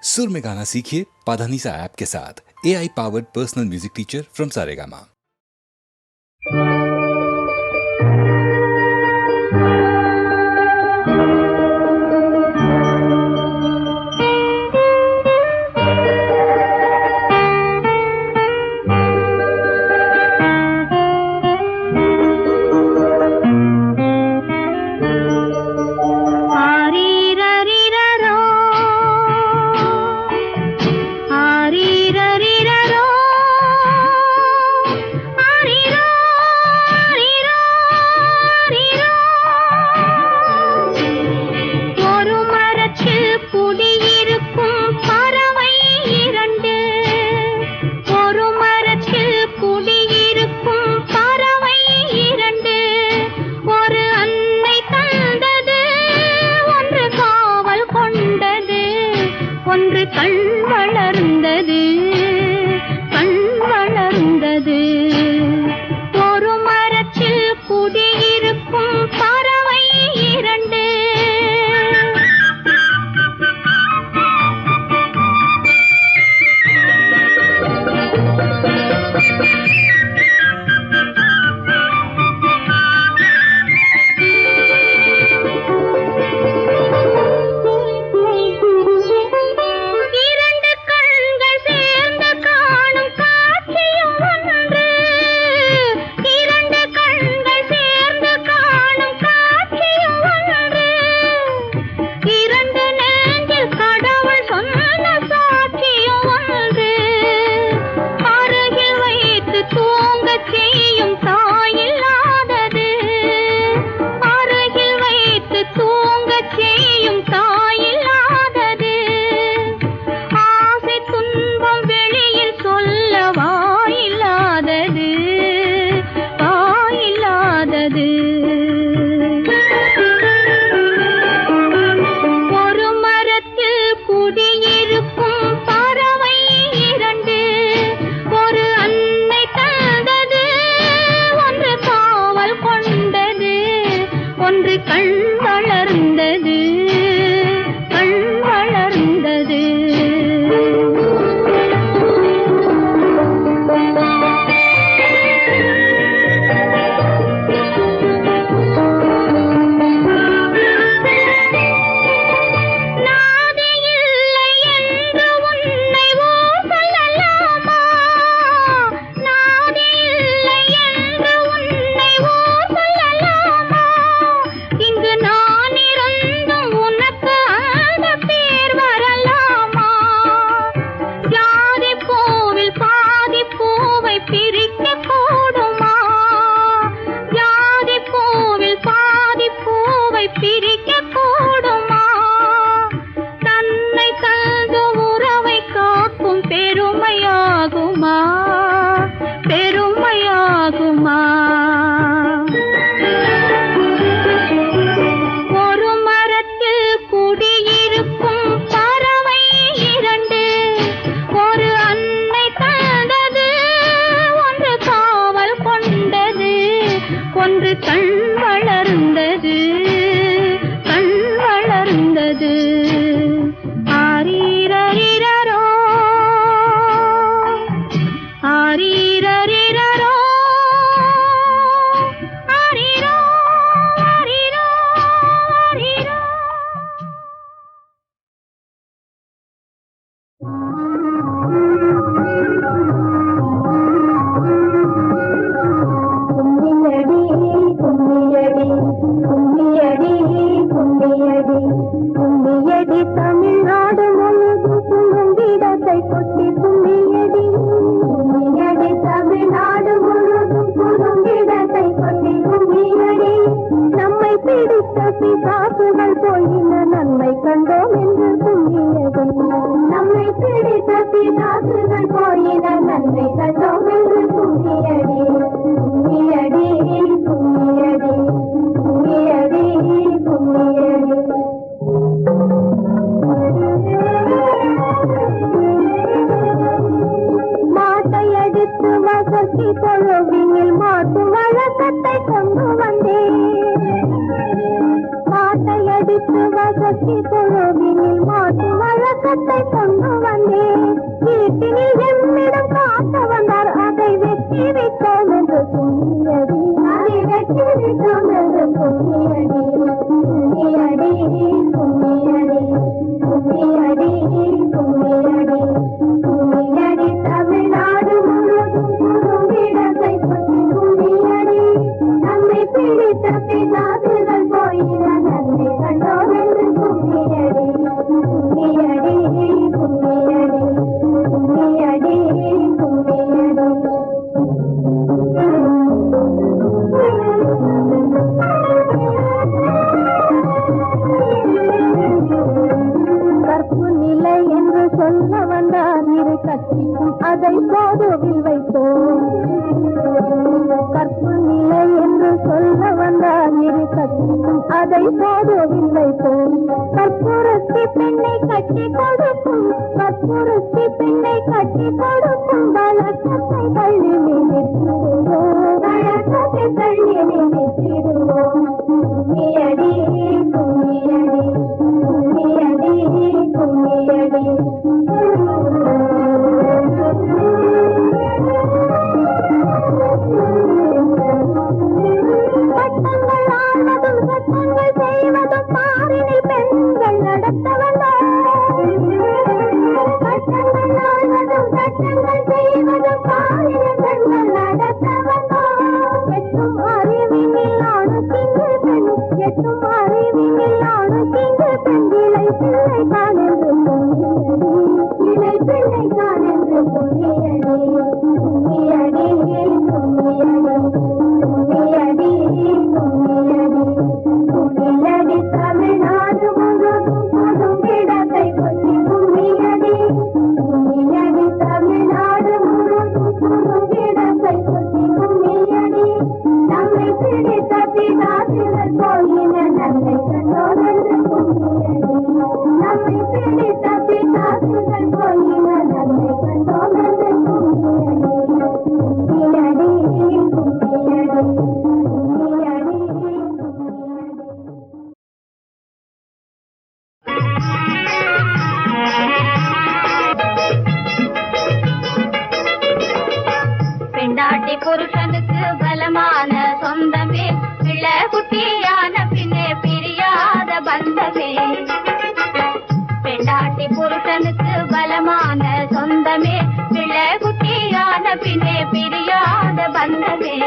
सुर में गाना सीखिए पाधानीसा ऐप के साथ। AI powered personal music teacher from Saregama. வசதி தொழுவினில் மாட்டு வழக்கத்தை கொண்டு காட்டினில் எம்மிடம் காட்ட வந்தார் அதை வெற்றி விட்டோம் என்று கும்மியடி அதை வெற்றி விட்டோம் என்று கும்மியடி கும்மியடி கும்மியடி கும்மியடி கும்மியடி கும்மியடி தமிழ்நாடு முழுவதும் குறும்பிடத்தை பற்றி கும்மியடி நம்மை பிடித்த பிதாசுகள் போயின நன்மை கண்டோம் என்று கும்மியடி கும்மியடி கும்மியடி கும்மியடி கும்மியடி கற்பு நிலை என்று சொல்ல வந்தார் இரு கட்சிக்கும் அதை போதுவில் வைத்தோம் கற்பு நிலை என்று சொல்ல வந்தார் இரு கட்சிக்கும் அதை போதுவில் வைத்தோம் கற்புறுத்தி பெண்ணை கட்டி கொடுக்கும் கற்புறுத்தி பெண்ணை கட்டி கொடுக்கும் வழக்கத்தை தள்ளி நினைத்திடுவோம் வழக்கத்தை தள்ளி நினைத்திடுவோம் கும்மியடி கும்மியடி கும்மியடி கும்மியடி சட்டங்கள் ஆள்வதும் சட்டங்கள் செய்வதும் பாரினில் பெண்கள் நடத்த வந்தார் சட்டங்கள் ஆள்வதும் சட்டங்கள் செய்வதும் பாரினில் பெண்கள் நடத்த வந்தார் எட்டும் அறிவினில் ஆணுக்கிங்கு பெண் எட்டும் அறிவினில் ஆணுக்கிங்கு பெண் இலை பிள்ளை காணென்று பொங்கியடி இலை பிள்ளை காணென்று பொங்கியடி கும்மியடி கும்மியடி கும்மியடி கும்மியடி கும்மியடி தமிழ்நாடு முழுவதும் குறும்பிடத்தை பற்றி கும்மியடி கும்மியடி தமிழ்நாடு முழுவதும் குறும்பிடத்தை பற்றி கும்மியடி நம்மை பிடித்த பிதாசுகள் போயின நன்மை கண்டோம் என்று கும்மியடி நம்மை பிடித்த பிதாசுகள் போயின நன்மை கண்டோம் என்று கும்மியடி கும்மியடி கும்மியடி கும்மியடி பெண்டாட்டி புருஷனுக்கு பலமான சொந்தமே பிள்ளை குட்டியான பின்னே பிரியாத பந்தமே பெண்டாட்டி புருஷனுக்கு பலமான சொந்தமே பிள்ளை குட்டியான பின்னே பிரியாத பந்தமே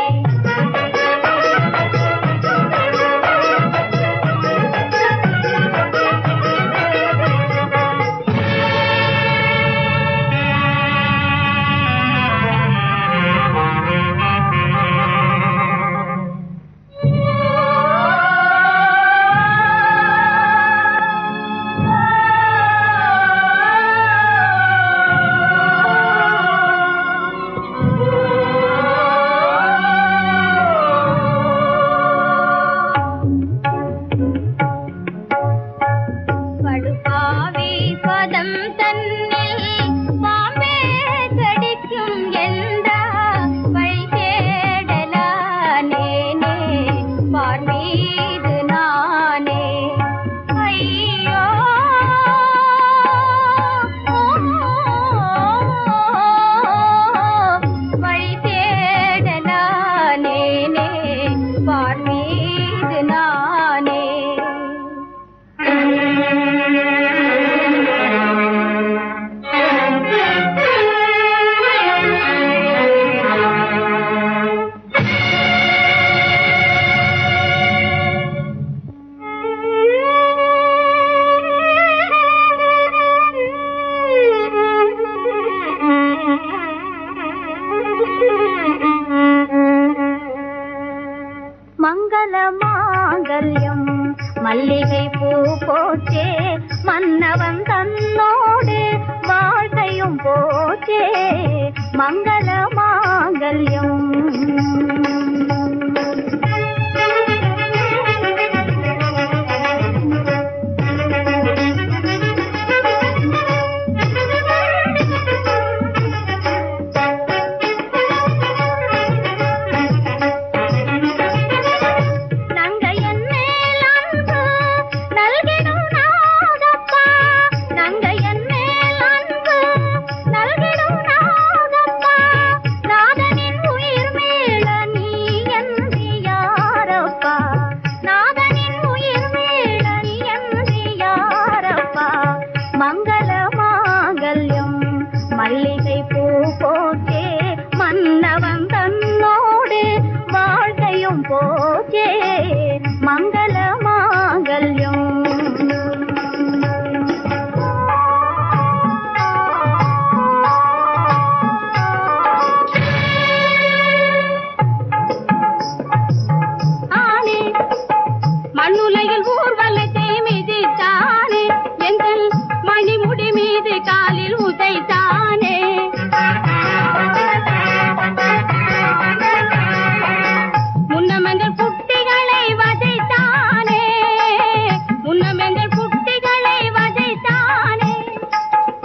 மல்லிகை பூ போச்சே மன்னவன் தன்னோடு வாழ்க்கையும் போச்சே மங்கள மாங்கல்யம் நல்கிடும்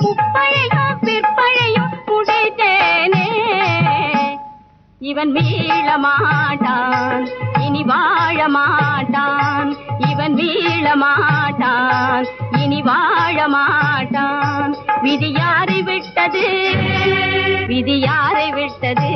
முப்பழையும் பிற்பழையும் உடைத்தேனே. இவன் மீள மாட்டான், இனி வாழ மாட்டான். இவன் மீள மாட்டான், இனி வாழ மாட்டான். விதி யாரை விட்டது, விதி யாரை விட்டது?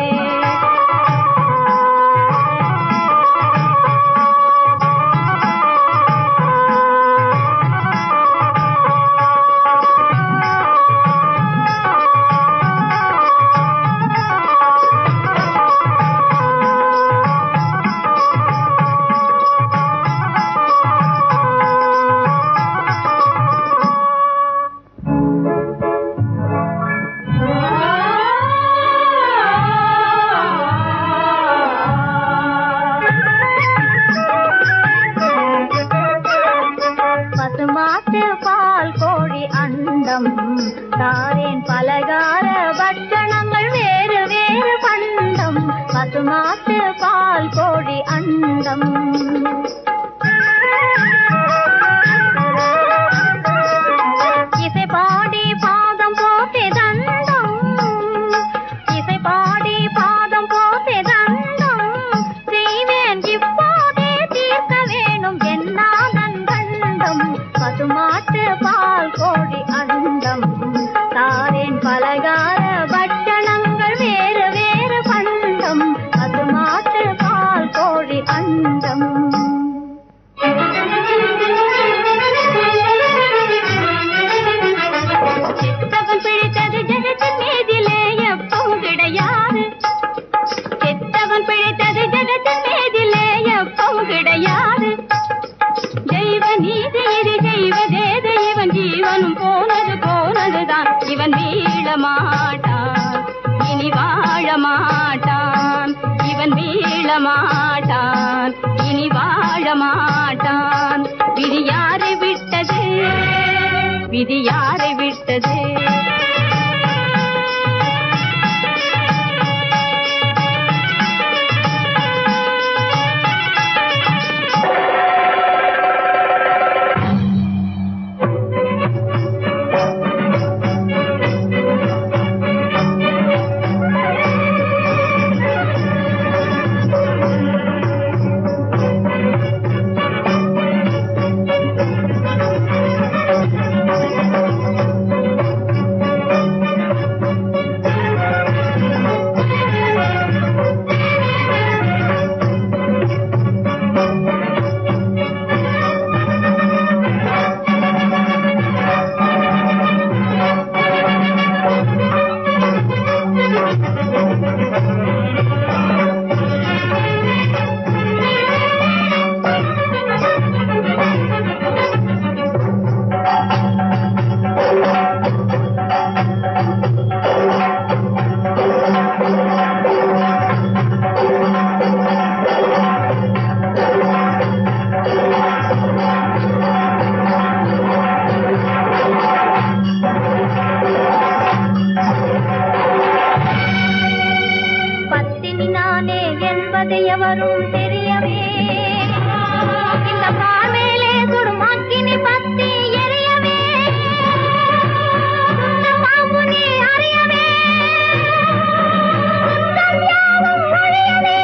பசுமாட்டு பால் கோழி அண்டம் தாரேன் பலகார பட்சணங்கள் வேறு வேறு பண்டம். பசுமாட்டு பால் கோழி அண்டம் இசை பாடி பாதம் போட்டே தண்டம். இசை பாடி பாதம் போட்டே தண்டம். செய்வேன் இப்போதே தீர்க்க வேணும் என்னாதன் கண்டம். பசுமாட்டு பால் கோழி அண்டம் தாரேன் பலகார பட்சணங்கள் வேறு வேறு பண்டம். பசுமாட்டு பால் கோழி அண்டம். செத்தவன் பிழைத்தது ஜகத்தின் மீதிலே எப்பவும் கிடையாது. செத்தவன் பிழைத்தது ஜகத்தின் மீதிலே எப்பவும் கிடையாது. தெய்வ நீதி இது செய்வதேது, இவன் ஜீவனும் போனது போனதுதான். இவன் மீள மாட்டான், இனி வாழ மாட்டான். இவன் மீள மாட்டான், இனி வாழ மாட்டான். விதி யாரை விட்டது, விதி யாரை விட்டது? என்பது எவரும் தெரியவே இந்த பார்வையிலே சுடும் அக்கினி பத்தி எரியவே மாமுனி அறியவே யாவும் ஒழியவே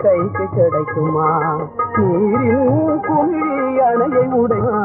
கைக்கு கிடைக்குமா? நீரில் குமிழி அணையை உடையா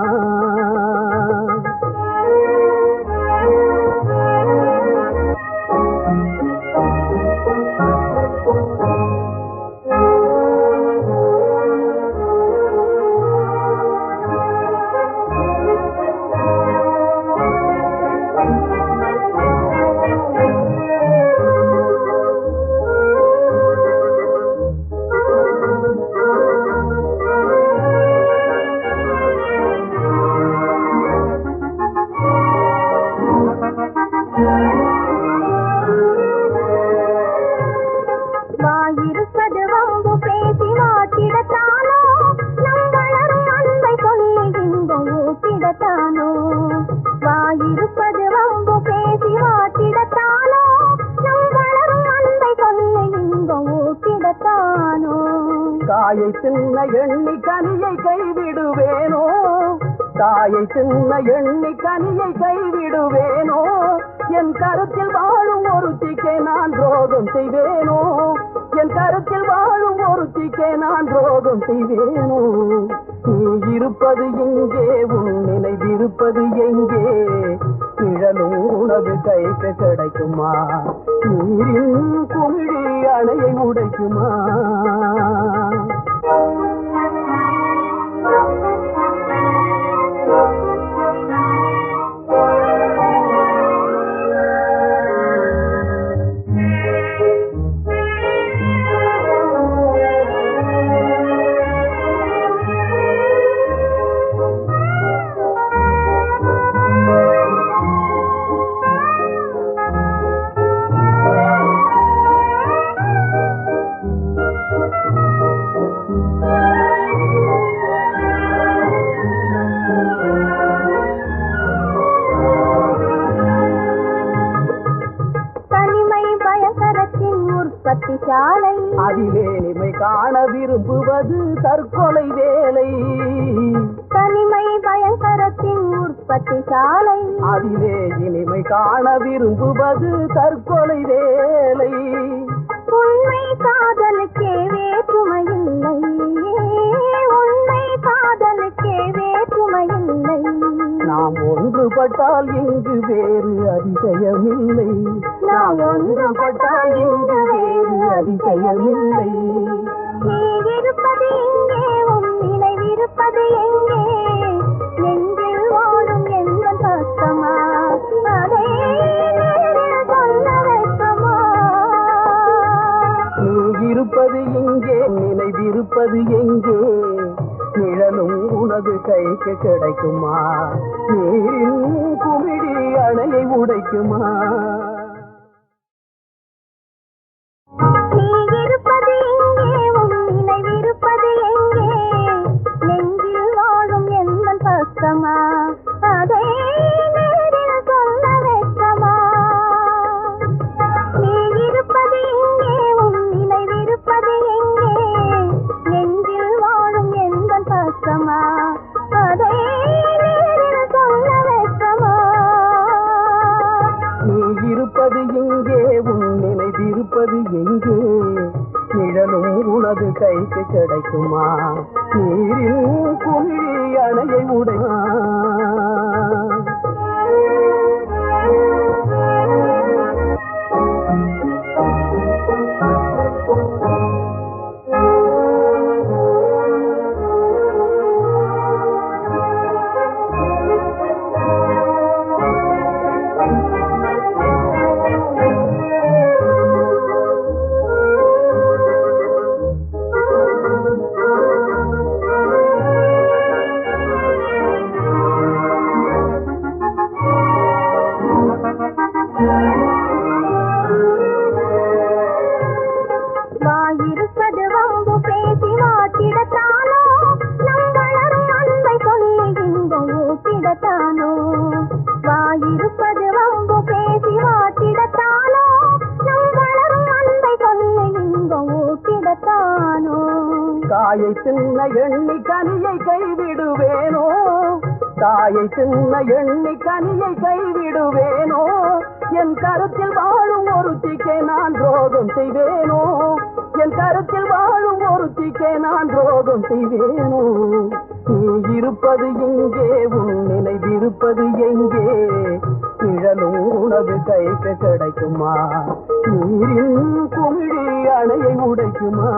வாயிருப்பது வம்பு பேசி மாட்டிடத்தானோ நம் வளரும் அன்பை சொல்லி இன்பம் ஊட்டிடத்தானோ வாயிருப்பது வம்பு பேசி மாட்டிடத்தானோ நம் வளரும் அன்பை சொல்லி இன்பம் ஊட்டிடத்தானோ காயை தின்ன எண்ணி கனியை கைவிடுவேனோ தாயை சின்ன எண்ணி கனியை கைவிடுவேனோ என் கருத்தில் வாழும் ஒருத்திக்கே நான் துரோகம் செய்வேனோ என் கருத்தில் வாழும் ஒருத்திக்கே நான் துரோகம் செய்வேனோ நீ இருப்பது எங்கே உன் நினைவிருப்பது எங்கே நிழலும் உனது கைக்கு கிடைக்குமா நீரின் குமிழி அணையை உடைக்குமா சாலை அதிலே நிமை காண விரும்புவது தற்கொலை வேலை தனிமை பயங்கரத்தின் உற்பத்தி சாலை அதிலே இனிமை காண விரும்புவது தற்கொலை வேலை உண்மை காதலுக்கே வேற்றுமையில்லை உண்மை காதலுக்கே வேற்றுமையில்லை நாம் ஒன்றுபட்டால் இங்கு வேறு அதிசயமில்லை நாம் ஒன்றுபட்டால் இங்கு வேறு அதிசயமில்லை நீ இருப்பது எங்கே உன் நினைவிருப்பது எங்கே நெஞ்சில் வாழும் எந்த பக்கமா அதை நேரில் சொல்ல வைக்கமா நீ இருப்பது எங்கே நினைவிருப்பது எங்கே நிழலும் உனது கைக்கு கிடைக்குமா நீரின் குமிழி அணையை உடைக்குமா நீ இருப்பது எங்கே உன் நினைவிருப்பது எங்கே நெஞ்சில் வாழும் எந்த பக்கமா அதை நேரில் சொல்ல வைக்கமா நீ இருப்பது எங்கே உன் நினைவிருப்பது எங்கே நெஞ்சில் வாழும் எந்த பக்கமா அதை நேரில் சொல்ல வைக்கமா நீ இருப்பது எங்கே உன் நினைவிருப்பது எங்கே நிழலும் உனது கைக்கு கிடைக்குமா நீரின் குமிழி அணையை உடைமா வாயிருப்பது வம்பு பேசி மாட்டிடத்தானோ நம் வளரும் அன்பை சொல்லி இன்பம் ஊட்டிடத்தானோ வாயிருப்பது வம்பு பேசி மாட்டிடத்தானோ நம் வளரும் அன்பை சொல்லி இன்பம் ஊட்டிடத்தானோ தாயை சின்ன எண்ணி கனியை கைவிடுவேனோ தாயை சின்ன எண்ணி கனியை கைவிடுவேனோ என் கருத்தில் வாழும் ஒருத்திக்கே நான் துரோகம் செய்வேனோ என் கருத்தில் வாழும் ஒருத்திக்கே நான் துரோகம் செய்வேனோ நீ இருப்பது எங்கே உன் நினைவிருப்பது எங்கே நிழலும் உனது கைக்கு கிடைக்குமா நீரின் குமிழி அணையை உடைக்குமா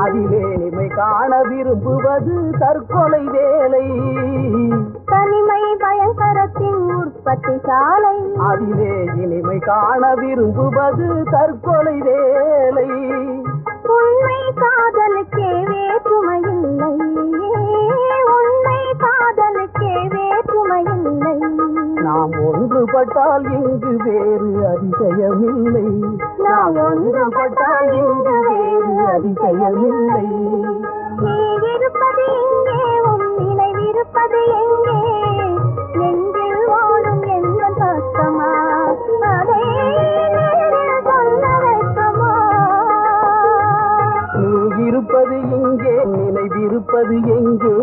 அதிலே இனிமை காண விரும்புவது தற்கொலை வேலை. தனிமை பயங்கரத்தின் உற்பத்தி சாலை. அதிலே இனிமை காண விரும்புவது தற்கொலை வேலை. உண்மை காதலுக்கே வேற்றுமையில்லை. உண்மை காதலுக்கே வேற்றுமையில்லை. நாம் ஒன்றுபட்டால் இங்கு வேறு அதிசயமில்லை. நாம் ஒன்றுபட்டால் இங்கு வேறு அதிசயமில்லை. நீ இருப்பது எங்கே, உன் நினைவிருப்பது எங்கே? நெஞ்சில் வாழும் எந்த பக்கமா, அதை நேரில் சொல்ல வைக்குமா? நீ இருப்பது இங்கே, நினைவிருப்பது எங்கே?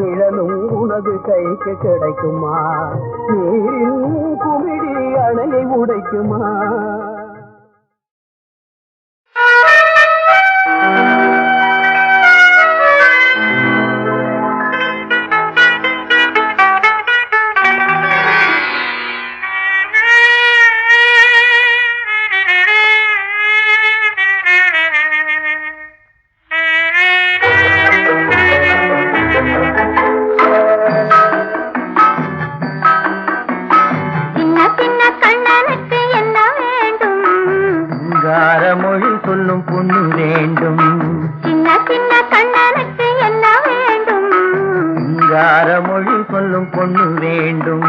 நிழலும் உனது கைக்கு கிடைக்குமா? நீரின் குமிழி அணையை உடைக்குமா? மொழி சொல்லும் பொண்ணு வேண்டும். சின்ன சின்ன கண்ணனுக்கு என்ன வேண்டும்? சிங்கார மொழி சொல்லும் பொண்ணு வேண்டும்.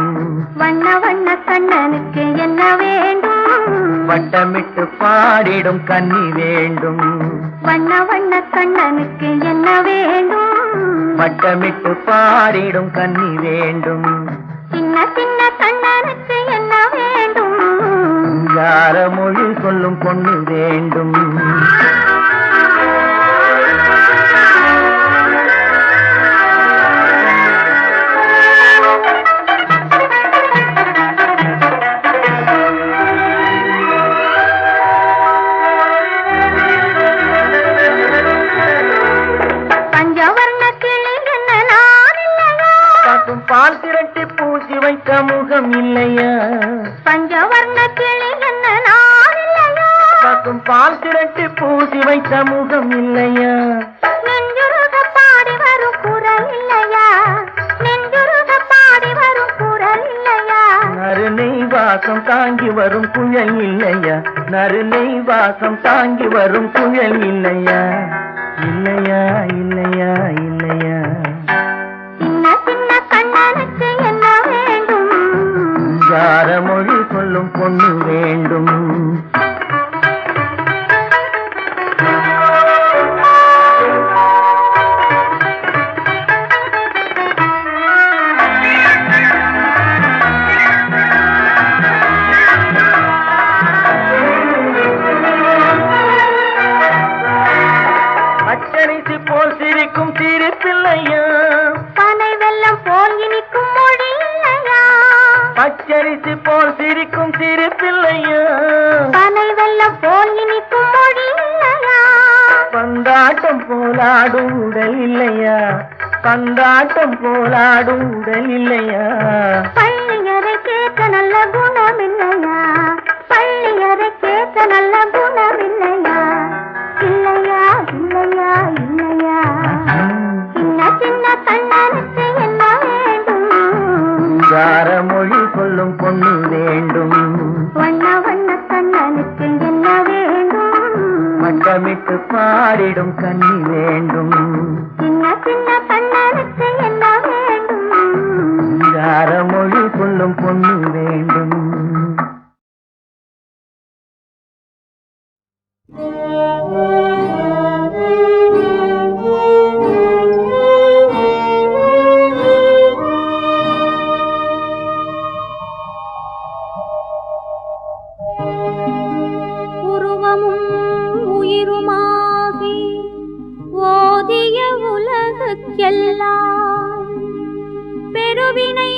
வண்ண வண்ண கண்ணனுக்கு என்ன வேண்டும்? வட்டமிட்டு பாடிடும் கன்னி வேண்டும். வண்ண வண்ண கண்ணனுக்கு என்ன வேண்டும்? வட்டமிட்டு பாடிடும் கன்னி வேண்டும். சின்ன சின்ன கண்ணனுக்கு என்ன வேண்டும்? சிங்கார மொழி சொல்லும் பொண்ணு வேண்டும். பால் திரட்டி பூசி வைத்த முகம் இல்லையா? பஞ்சவர்ண கிளி என்ன நான் இல்லையா? காக்கும் பால் திரட்டி பூசி வைத்த முகம் இல்லையா? நெஞ்சுருக பாடி வரும் குரல் இல்லையா? நெஞ்சுருக பாடி வரும் குரல் இல்லையா? நறுநை வாசம் தாங்கி வரும் குழல் இல்லையா? நறுநை வாசம் தாங்கி வரும் குழல் இல்லையா? இல்லையா இல்லையா இல்லையா? கண்ணனுக்கு என்ன வேண்டும்? சிங்கார மொழி சொல்லும் பொண்ணு வேண்டும். பச்சரிசி போல் சிரிக்கும் சிரிப்பில்லையா? பச்சரிசி போல் சிரிக்கும் சிரிப்பில்லையா? பனை வெள்ளம் போல் இனிக்கும் மொழி இல்லையா? பந்தாட்டம் போலாடும் உடல் இல்லையா? பந்தாட்டம் போலாடும் உடல் இல்லையா? பள்ளியறை கேட்க நல்ல குணம் இல்லையா? பள்ளியறை கேட்க நல்ல குணம் இல்லையா? இல்லையா இல்லையா இல்லையா? சின்ன சின்ன கண்ணனுக்கு என்ன வேண்டும்? சிங்கார மொழி சொல்லும் பொண்ணு வேண்டும். வண்ண வண்ண கண்ணனுக்கு என்ன வேண்டும்? வட்டமிட்டு பாடிடும் கன்னி வேண்டும். சின்ன சின்ன கண்ணனுக்கு என்ன வேண்டும்? சிங்கார மொழி சொல்லும் பொண்ணு வேண்டும். உருவமும் உயிருமாகி ஓதிய உலகுக்கெல்லாம் பெருவினை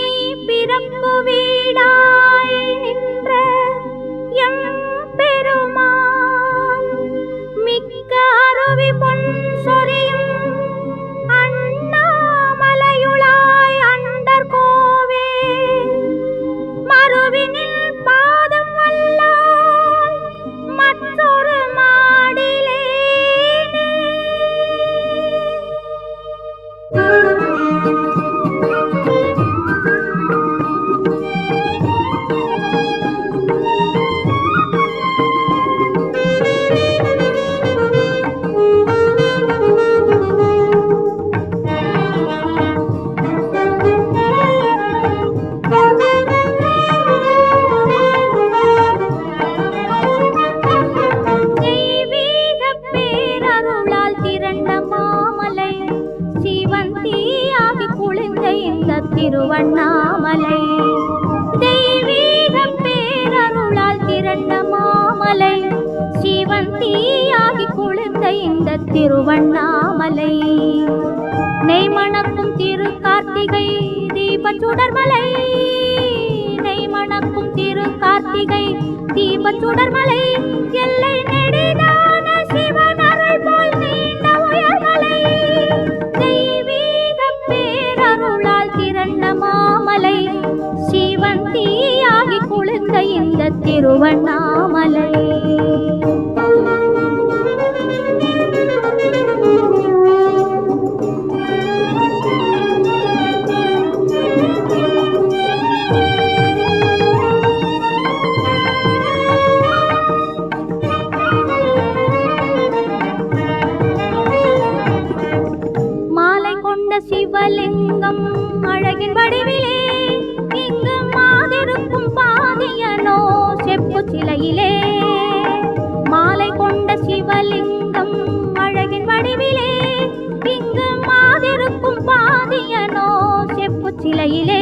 பிறப்பு வீடாய் நின்ற எம் பெருமான் மிக்க அருவி பொன் சொரியும் அண்ணாமலையுளாய் அண்டர் கோவே மறுவினில் பாதம் வல்லால் மற்றொரு மாடிலே இந்த திருவண்ணாமலை. நெய்மணக்கும் திரு கார்த்திகை தீபச் சுடர்மலை. நெய்மணக்கும் திரு கார்த்திகை தீபச் சுடர்மலை. எல்லை நெடிதான சிவன் அருள் போல் நீண்ட உயர்மலை. தெய்வீக பேரருளால் திரண்ட மாமலை. சிவன் தீயாகி குளிர்ந்த இந்த திருவண்ணாமலை. சிவலிங்கம் அழகின் வடிவிலே இங்கு மாதிருக்கும் பாதியனோ செப்பு சிலையிலே. மாலை கொண்ட சிவலிங்கம் அழகின் வடிவிலே இங்கு மாதிருக்கும் பாதியனோ செப்பு சிலையிலே.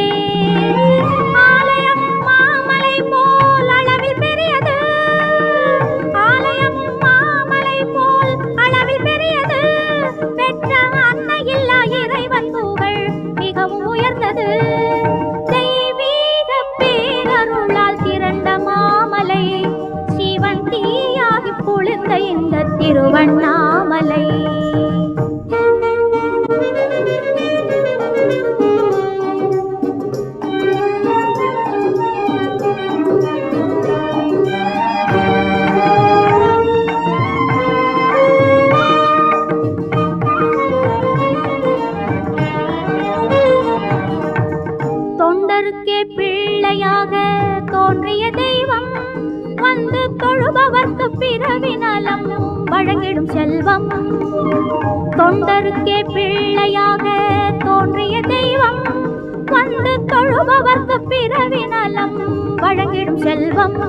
ஆலயம் மாமலை போல் அளவில் பெரியது. ஆலயம் மாமலை போல் அளவில் பெரியது. பெற்ற அன்னையில்லா இறைவன் புகழ் மிகவும் உயர்ந்தது. தெய்வீக பேரருளால் திரண்ட மாமலை. சிவன் தீயாகி குளிர்ந்த இந்த திருவண்ணாமலை. தொண்டருக்கே பிள்ளையாக தோன்றிய தெய்வம் வந்து தொழுபவர்க்கு பிறவி நலம் வழங்கிடும் செல்வம். தொண்டருக்கே பிள்ளையாக தோன்றிய தெய்வம் வந்து தொழுபவர்க்கு பிறவி நலம் வழங்கிடும் செல்வம்.